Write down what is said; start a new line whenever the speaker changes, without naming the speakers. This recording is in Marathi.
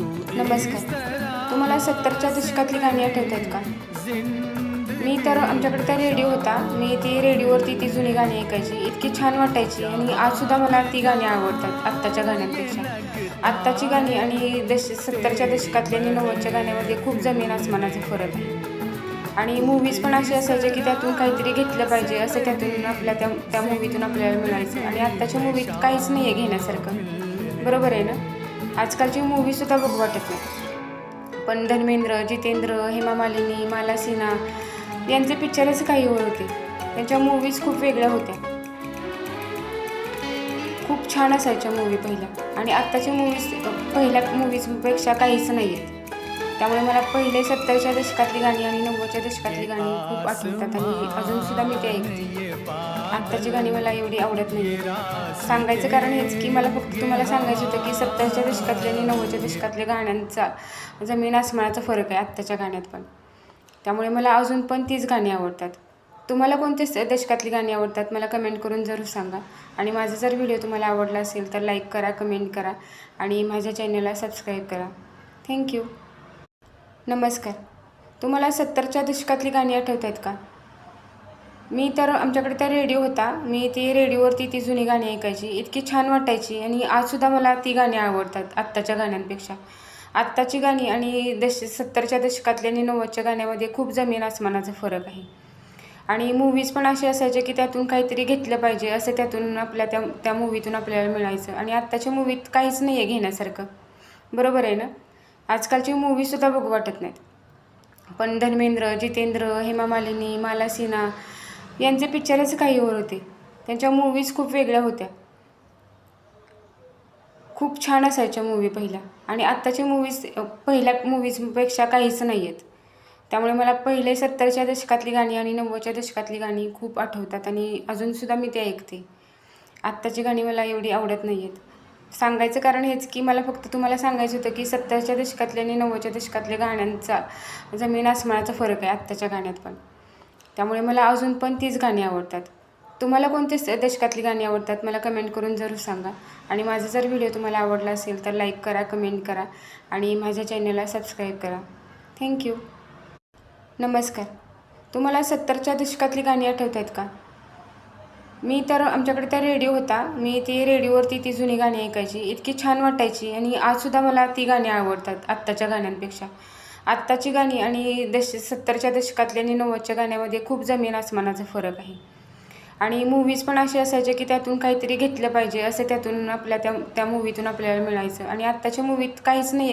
नमस्कार. तुम्हाला 70च्या दशकातली गाणी आठवत आहेत का? मी तर आमच्याकडे तर रेडिओ होता. मी ती रेडिओवरती ती जुनी गाणी ऐकायची. इतकी छान वाटायची आणि आजसुद्धा मला ती गाणी आवडतात आत्ताच्या गाण्यांपेक्षा. आत्ताची गाणी आणि 70च्या दशकातली आणि 90च्या गाण्यामध्ये खूप जमीन आसमानाचा फरक आहे. आणि मूव्हीज पण असे असायचे की त्यातून काहीतरी घेतलं पाहिजे असं त्यातून आपल्या त्या मूव्हीतून आपल्याला मिळायचं. आणि आत्ताच्या मूव्हीत काहीच नाही आहे घेण्यासारखं. बरोबर आहे ना? आजकालची मूव्हीसुद्धा बघू वाटत नाही. पण धर्मेंद्र, जितेंद्र, हेमा मालिनी, माला सिन्हा यांचे पिक्चरच काही होते. त्यांच्या मूव्हीज खूप वेगळ्या होत्या. खूप छान असायच्या मूव्ही पहिल्या. आणि आत्ताच्या पहिल्या मूव्हीजपेक्षा काहीच नाही आहेत. त्यामुळे मला पहिले 70च्या दशकातली गाणी आणि 90च्या दशकातली गाणी खूप आठवतात आणि अजूनसुद्धा मी ते ऐकते. आत्ताची गाणी मला एवढी आवडत नाही. सांगायचं कारण हेच की मला फक्त तुम्हाला सांगायचं होतं की 70च्या दशकातल्या आणि 90च्या दशकातल्या गाण्यांचा जमीन आसमानाचा फरक आहे आत्ताच्या गाण्यात पण. त्यामुळे मला अजून पण तीच गाणी आवडतात. तुम्हाला कोणत्या दशकातली गाणी आवडतात मला कमेंट करून जरूर सांगा. आणि माझा जर व्हिडिओ तुम्हाला आवडला असेल तर लाईक करा, कमेंट करा आणि माझ्या चॅनलला सबस्क्राईब करा. थँक्यू. नमस्कार. तुम्हाला 70च्या दशकातली गाणी आठवत आहेत का? मी तर आमच्याकडे तर रेडिओ होता. मी ती रेडिओवरती ती जुनी गाणी ऐकायची. इतकी छान वाटायची आणि आजसुद्धा मला ती गाणी आवडतात आत्ताच्या गाण्यांपेक्षा. आत्ताची गाणी आणि 70च्या दशकातली आणि 90च्या गाण्यामध्ये खूप जमीन आसमानाचा फरक आहे. आणि मूव्हीज पण असे असायचे की त्यातून काहीतरी घेतलं पाहिजे असं त्यातून आपल्या त्या मूव्हीतून आपल्याला मिळायचं. आणि आत्ताच्या मूव्हीत काहीच नाही आहे घेण्यासारखं. बरोबर आहे ना? आजकालची मूव्हीसुद्धा बघू वाटत नाहीत. पण धर्मेंद्र, जितेंद्र, हेमा मालिनी, माला सिन्हा यांचे पिक्चरच काही होते. त्यांच्या मूव्हीज खूप वेगळ्या होत्या. खूप छान असायच्या मूव्ही पहिल्या. आणि आत्ताच्या पहिल्या मूव्हीजपेक्षा काहीच नाही आहेत. त्यामुळे मला पहिले 70च्या दशकातली गाणी आणि 90च्या दशकातली गाणी खूप आठवतात आणि अजूनसुद्धा मी ते ऐकते. आत्ताची गाणी मला एवढी आवडत नाही आहेत. सांगायचं कारण हेच की मला फक्त तुम्हाला सांगायचं होतं की 70च्या दशकातल्या आणि 90च्या दशकातल्या गाण्यांचा जमीन आसमानाचा फरक आहे आत्ताच्या गाण्यात पण. त्यामुळे मला अजून पण तीच गाणी आवडतात. तुम्हाला कोणत्या दशकातली गाणी आवडतात मला कमेंट करून जरूर सांगा. आणि माझा जर व्हिडिओ तुम्हाला आवडला असेल तर लाईक करा, कमेंट करा आणि माझ्या चॅनलला सबस्क्राईब करा. थँक्यू. नमस्कार. तुम्हाला 70च्या दशकातली गाणी आठवत आहेत का? मी तर आमच्याकडे तर रेडिओ होता. मी ती रेडिओवरती ती जुनी गाणी ऐकायची. इतकी छान वाटायची आणि आजसुद्धा मला ती गाणी आवडतात आत्ताच्या गाण्यांपेक्षा. आत्ताची गाणी आणि 70च्या दशकातल्या आणि 90च्या गाण्यामध्ये खूप जमीन आसमानाचा फरक आहे. आणि मूव्हीज पण असे असायचे की त्यातून काहीतरी घेतलं पाहिजे असं त्यातून आपल्या त्या मूव्हीतून आपल्याला मिळायचं. आणि आत्ताच्या मूव्हीत काहीच नाही.